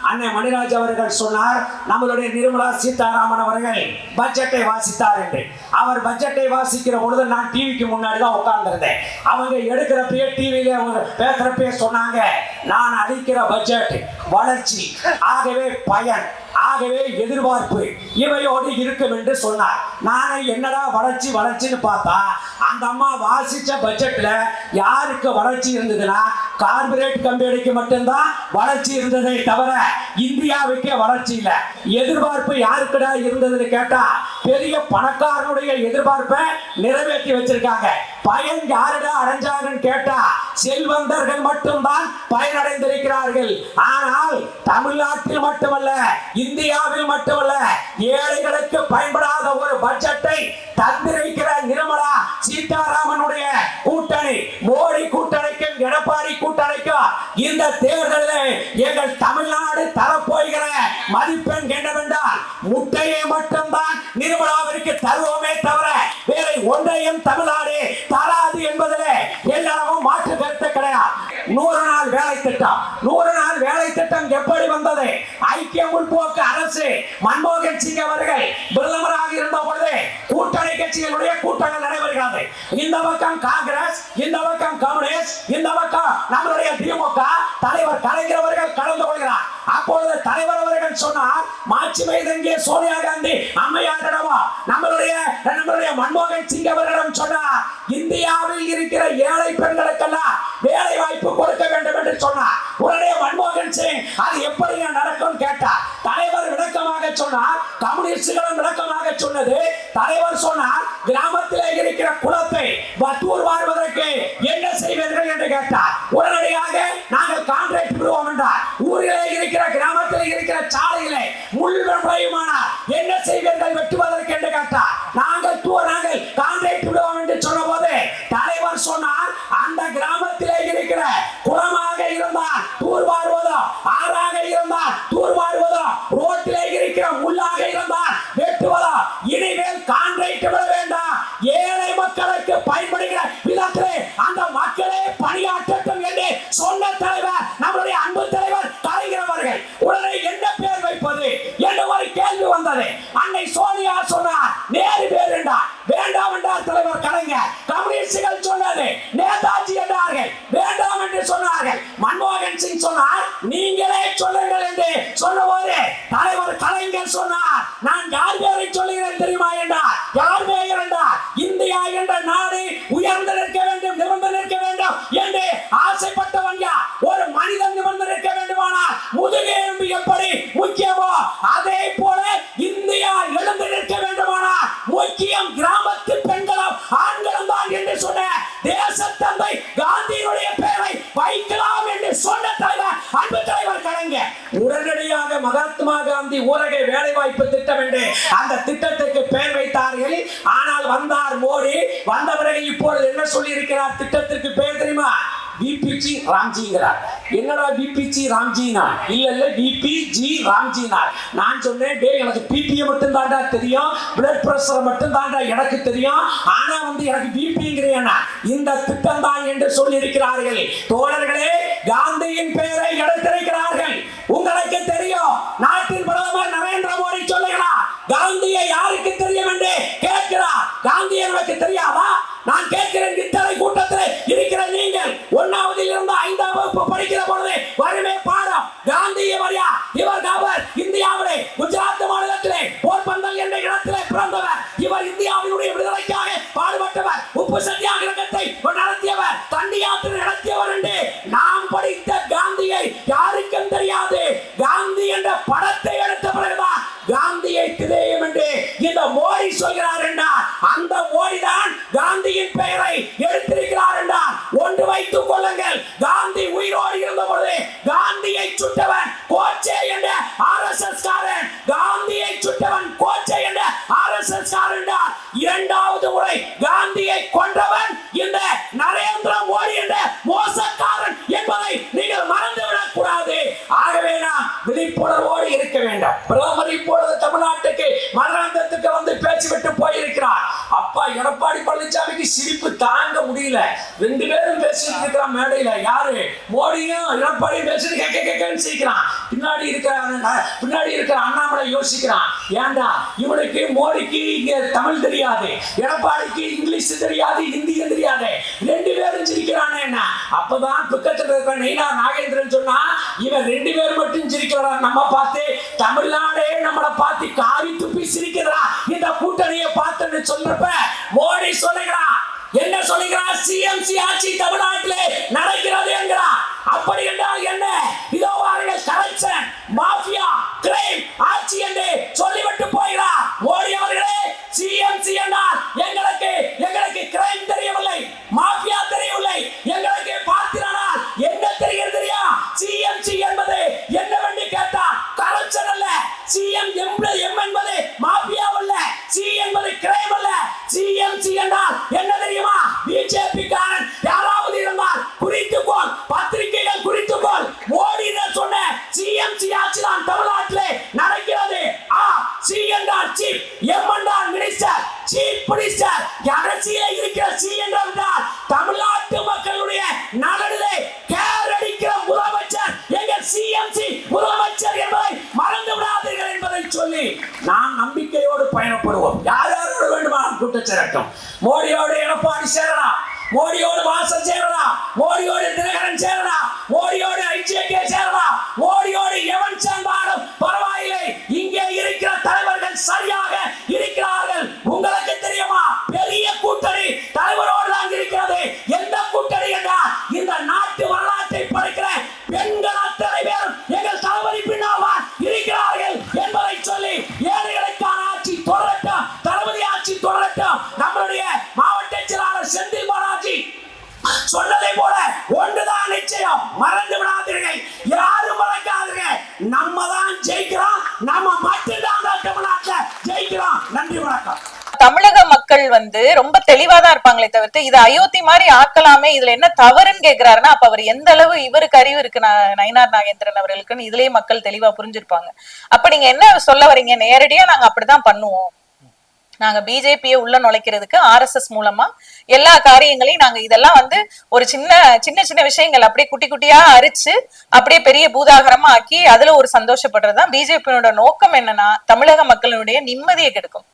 அன்னை மணிராஜ் அவர்கள் சொன்னார், நம்மளுடைய நிர்மலா சீதாராமன் அவர்கள் பட்ஜெட்டை வாசித்தார் என்று. அவர் பட்ஜெட்டை வாசிக்கிற பொழுது நான் டிவிக்கு முன்னாடி தான் உட்கார்ந்திருந்தேன். அவங்க எடுக்கிறப்பயே டிவியில அவங்க பேசுறப்பயே சொன்னாங்க, நான் அளிக்கிற பட்ஜெட் வளர்ச்சி, ஆகவே பயன், ஆகவே எதிர்பார்ப்பு இவையோடு இருக்கும் என்று சொன்னார். நானே என்னடா வளர்ச்சி வளர்ச்சின்னு பார்த்தா அந்த அம்மா வாசிச்ச பட்ஜெட்ல யாருக்கு வளர்ச்சி இருந்ததுன்னா கார்பரேட் கம்பெனிக்கு மட்டும்தான் வளர்ச்சி இருந்ததை தவிர இந்தியாவுக்கே வளர்ச்சி இல்லை. எதிர்பார்ப்பு யாருக்குடா இருந்ததுன்னு கேட்டா பெரிய பணக்காரனுடைய எதிர்பார்ப்பை நிறைவேற்றி வச்சிருக்காங்க. பயன் யாருடா அடைஞ்சாங்கன்னு கேட்டா செல்வந்தர்கள் மட்டும்தான் பயனடைந்திருக்கிறார்கள். ஆனால் தமிழ்நாட்டில் மட்டுமல்ல, இந்தியாவில் மட்டுமல்ல, ஏழைகளுக்கு பயன்படாத ஒரு பட்ஜெட்டை தந்திருக்கிற நிர்மலா சீதாராமனுடைய கூட்டணி, மோடி கூட்டணிக்கும் எடப்பாடி கூட்டணிக்கும் இந்த தேர்தலில் எங்கள் தமிழ்நாடு தரப்போகிற மதிப்பெண் என்னவென்றால் முட்டையை மட்டும்தான் நிர்மலாவிற்கு தருவோமே தவிர வேற ஒன்றையும் தமிழ்நாடு தராது என்பதில் எல்லாரும் மாற்று கருத்து கிடையாது. 100 நாள் வேலை திட்டம், 100 நாள் வேலை திட்டம் எப்படி வந்தது? ஐக்கிய முற்போக்கு அரசு மன்மோகன் சிங் அவர்கள் பிரதமராக இருந்த பொழுது கூட்டணி கட்சிகளுடைய கூட்டங்கள் நடைபெறுகிறது. இந்த பக்கம் காங்கிரஸ், இந்த பக்கம் கம்யூனிஸ்ட், இந்த பக்கம் நம்மளுடைய திமுக தலைவர் கலைஞர் அவர்கள் கலந்து கொள்கிறார். அப்பொழுது தலைவர் அவர்கள் சொன்னார், மாட்சிமை தங்கிய சோனியா காந்தி அம்மையாரிடமோ நம்மளுடைய மன்மோகன் சிங் அவர்களிடம் சொன்னார், இந்தியாவில் இருக்கிற ஏழை பெண்களுக்கெல்லாம் வேலை வாய்ப்பு கொடுக்க வேண்டும் என்று சொன்னார். உடனே மன்மோகன் சிங் அது எப்படி நடக்கும் கேட்டார். தலைவர் விளக்கமாக சொன்னார், கம்யூனிஸ்டுகளும் விளக்கமாக சொன்னது. தலைவர் சொன்னார், கிராமத்தில் இருக்கிற குளத்தை தூர் வாழ்வதற்கு என்ன செய்வீர்கள் என்று கேட்டார். உடனடியாக நாங்கள் கான்ட்ராக்ட் விடுவோம் என்றார். ஊரிலே இருக்கிற கிராமத்தில் இருக்கிற சாலையிலே முள் விளையுமானால் என்ன செய்வீர்கள் வெட்டுவதற்கு என்று கேட்டார். நாங்கள் கான்ட்ராக்ட் விடுவோம் என்று சொன்ன போது தலைவர் சொன்னார், அந்த கிராமத்திலே இருக்கிற குளமாக இருந்தால் தூர் வாழ்வதோ, ஆறாக இருந்தால் தூர் வாழ்வதோ, ரோட்டிலே இருக்கிற முள்ளாக இருந்தால் வெட்டுவதோ இனிமேல் கான்ட்ராக்ட் விட வேண்டாம். ஏழை மக்களுக்கு பயன்படுகிற விதத்திலே அந்த மக்களே பணியாற்றட்டும் என்று சொன்ன தலைவர் நம்முடைய அன்பு தலைவர் கலைஞர் அவர்கள். உடனே என்ன பேர் வைப்பது என்று ஒரு கேள்வி வந்தது. அன்னை சோனியா சொன்னார், நேரு பேர் என்றார். வேண்டாம் என்றார் தலைவர் கலைஞர். கம்யூனிஸ்டுகள் சொன்னது நேதாஜி என்றார்கள், வேண்டாம் என்று சொன்னார்கள். மன்மோகன் சிங் சொன்னார், நீங்களே சொல்லுங்கள் என்று சொன்னபோது தலைவர் கலைஞர் சொன்னார், நான் யார் பேரை சொல்லுகிறேன் தெரியுமா என்றார். யார் பெயர் என்றார். இந்தியா என்ற நாடு உயர்ந்து நிற்க வேண்டும், நிமிர்ந்து நிற்க வேண்டும் என்று ஆசைப்பட்டவன் யார்? ஒரு மனிதன் நிமிர்ந்து நிற்க வேண்டுமானால் முதுகெலும்பு எப்படி முக்கியமோ அதே போல இந்தியா எழுந்து நிற்க வேண்டுமானால் முக்கியம் கிராமத்து பெண்களும் ஆண்களும் தான் என்று சொன்ன தேசத்தந்தை காந்தியினுடைய பெயரை வைக்கலாம் என்று சொன்ன தலைவர் அன்பு தலைவர் கலைஞர். உடனடியாக மகாத்மா காந்தி ஊரக வேலை வாய்ப்பு திட்டம் என்று அந்த திட்டத்துக்கு பெயர் வைத்தார்கள். ஆனால் வந்தார் மோடி. வந்த பிறகு இப்பொழுது என்ன சொல்லி இருக்கிறார்? திட்டத்திற்கு பெயர் தெரியுமா? விபிஜி ராம்ஜிங்கிறார். என்னடா விபிஜி ராம்ஜினா? இல்ல விபிஜி ராம்ஜினா. நான் சொன்னேன், டே எனக்கு பிபியை மட்டும் தாண்டா தெரியும், பிளட் பிரஷர் மட்டும் தாண்டா எனக்கு தெரியும், ஆனா எனக்கு பிபிங்கிறேன். இந்த திட்டம் தான் என்று சொல்லி இருக்கிறார்கள். தோழர்களே, காந்தியின் பெயரை எடுத்திருக்கிறார்கள். உங்களுக்கு தெரியும், நாட்டின் பிரதமர் நரேந்திர மோடி சொல்லுகிறார், காந்தியை யாருக்கு தெரியும் என்று கேட்கிறார். காந்தி எனக்கு தெரியாதா? நான் கேட்கிறேன், இத்தனை கூட்டத்தில் இருக்கிற நீங்கள் 1ஆவதில் இருந்து 5ஆம் வகுப்பு படிக்கிற பொழுது வருமே பாடம். காந்தி இவர் இந்தியாவிலே குஜராத் மாநிலத்திலே போர்பந்தல் என்ற இடத்திலே பிறந்தவர். இவர் இந்தியாவினுடைய விடுதலைக்காக பாடுபட்டவர், உப்பு சத்தியாகிரகத்தை நடத்தியவர், தண்டி யாத்திரை நடத்தியவர் என்று நாம் படித்த காந்தியை யாருக்கும் தெரியாது. காந்தி என்ற படத்தை எடுத்த பிறகுதான் காந்தியை தெரியும் என்று இந்த மோடி சொல்கிறார் என்றால் அந்த மோடி தான் காந்தியின் பெயரை எடுத்திருக்கிறார் என்றால் ஒன்று வைத்துக் கொள்ளுங்கள். காந்தி உயிரோடு இருந்த பொழுது காந்தியை சுட்டவன் கோட்சே என்ற ஆர்எஸ்எஸ் காரன், காந்தியை சுட்டவன் கோட்சே என்ற ஆர்எஸ்எஸ் காரன். இரண்டாவது முறை காந்தியை கொன்றவன் இந்த நரேந்திர மோடி என்ற மோசக்காரன் என்பதை நீங்கள் மறந்துவிடக் கூடாது. ஆகவே நாம் விழிப்புணர்வோடு இருக்க வேண்டும். பிரதமர் இப்பொழுது தமிழ்நாட்டுக்கு மரணத்துக்கு வந்து பேச்சு விட்டு போயிருக்கிறார். அப்பா எடப்பாடி பழனிசாமிக்கு சிரிப்பு தாங்க முடியல. 2 பேரும் பேசிட்டு இருக்கிற மேடையில யாரு மோடியும் எடப்பாடியும் பேசிட்டு கேட்கன்னு சிரிக்கிறான். பின்னாடி இருக்கிற அண்ணாமலை யோசிக்கிறான், ஏண்டா இவனுக்கு மோடிக்கு இங்க தமிழ் தெரியாது, எடப்பாடிக்கு இங்கிலீஷ் தெரியாது, ஹிந்தியும் தெரியாது, 2 பேரும் சிரிக்கிறானே. என்ன அப்பதான் பக்கத்துல இருக்கிற நயினார் நாகேந்திரன் சொன்னா, இவன் 2 பேர் மட்டும் சிரிக்கிறா, நம்ம பார்த்து தமிழ்நாடே நம்மளை பார்த்து காரி துப்பி சிரிக்கிறா இந்த கூட்டணியை பார்த்துன்னு சொல்றப்ப மோடி சொல்லுகிறான், என்ன சொல்லுகிறான், சிஎம்சி ஆட்சி தமிழ்நாட்டிலே நடக்கிறது என்கிறான். அப்படி என்றால் என்ன? இதோ வாருங்கள், கரப்ஷன், மாஃபியா, கிரைம் ஆட்சி என்று சொல்லிவிட்டு போகிறார் மோடி அவர்களே. சிஎம்சி என்றால் எங்களுக்கு கிரைம் தெரியவில்லை, மாஃபியா தெரியவில்லை, எங்களுக்கு பார்க்கிறானால் என்ன தெரிகிறது தெரியா? சிஎம்சி என்பது என்னவென்று கேட்டால் கரப்ஷன் அல்ல, சிஎம் என்பது மாஃபியா அல்ல, சி என்பது கிரைம் அல்ல. சிஎம்சி என்றால் என்ன தெரியுமா? பிஜேபி காரன் யாராவது இருந்தால் குறித்துக்கோள், பத்திரிகைகள் குறித்துக்கோள், மோடி சொன்ன சிஎம்சி ஆட்சி தான் தமிழ்நாட்டிலே நடக்கிறது. சி என்றால் சீஃப், எம் என்றால் மினிஸ்டர், சீஃப் மினிஸ்டர். அரசியலே இருக்கிற சி என்றால் தமிழ்நாட்டு மக்களுடைய நலனிலே கேர் அடிக்கிற முதலமைச்சர் எங்கள் சிஎம்சி முதலமைச்சர் என்பதை மறந்து விடாதீர்கள் என்பதை சொல்லி நாம் நம்பிக்கையோடு பயணப்படுவோம். யாரோடு வேண்டுமானால் கூட்டச் சேரட்டும். மோடியோடு எடப்பாடி சேரலாம், மோடியோடு வாசல் சேரலாம், மோடியோடு தினகரன் சேரலாம், மோடியோடு ஐஜேகே சேரலாம், மோடியோடு எவன் சேர்ந்தாலும் பரவாயில்லை. இங்கே இருக்கிற தலைவர்கள் சரியாக இருக்கிறார்கள். உங்களுக்கு தெரியுமா, பெரிய கூட்டணி தலைவரோடு தான் இருக்கிறது. எந்த கூட்டணி என்றால் இந்த நாட்டு வரலாற்றை படிக்கிற பெண்கள் அத்தனை பேரும் எங்கள் தளபதி பின்னால் இருக்கிறார்கள் என்பதை சொல்லி ஏழைகளுக்கான ஆட்சி தொடரட்டும், தளபதி ஆட்சி தொடரட்டும். நம்மளுடைய மாவட்ட செயலாளர் செந்தில் பாலாஜி சொன்னதை போல ஒன்றுதான் நிச்சயம், மறந்து விடாதீர்கள், யாரும் மறக்காதீர்கள். நம்ம தான் ஜெயிக்கிறோம், நம்ம மட்டும்தான் தமிழ்நாட்டில் ஜெயிக்கிறோம். நன்றி, வணக்கம். தமிழக மக்கள் ரொம்ப தெளிவாதான் இருப்பாங்களே தவிர்த்து இதை அயோத்தி மாதிரி ஆக்கலாமே, இதுல என்ன தவறுன்னு கேக்குறாருன்னா அப்ப அவர் எந்த அளவு இவருக்கு அறிவு இருக்கு நயினார் நாகேந்திரன் அவர்களுக்குன்னு இதுலயே மக்கள் தெளிவா புரிஞ்சிருப்பாங்க. அப்ப நீங்க என்ன சொல்ல வரீங்க? நேரடியா நாங்க அப்படிதான் பண்ணுவோம், நாங்க பிஜேபியை உள்ள நுழைக்கிறதுக்கு ஆர்எஸ்எஸ் மூலமா எல்லா காரியங்களையும் நாங்க இதெல்லாம் ஒரு சின்ன சின்ன விஷயங்கள் அப்படியே குட்டி குட்டியா அரிச்சு அப்படியே பெரிய பூதாகரமா ஆக்கி அதுல ஒரு சந்தோஷப்படுறதுதான் பிஜேபியோட நோக்கம். என்னன்னா தமிழக மக்களுடைய நிம்மதியை கெடுக்கும்.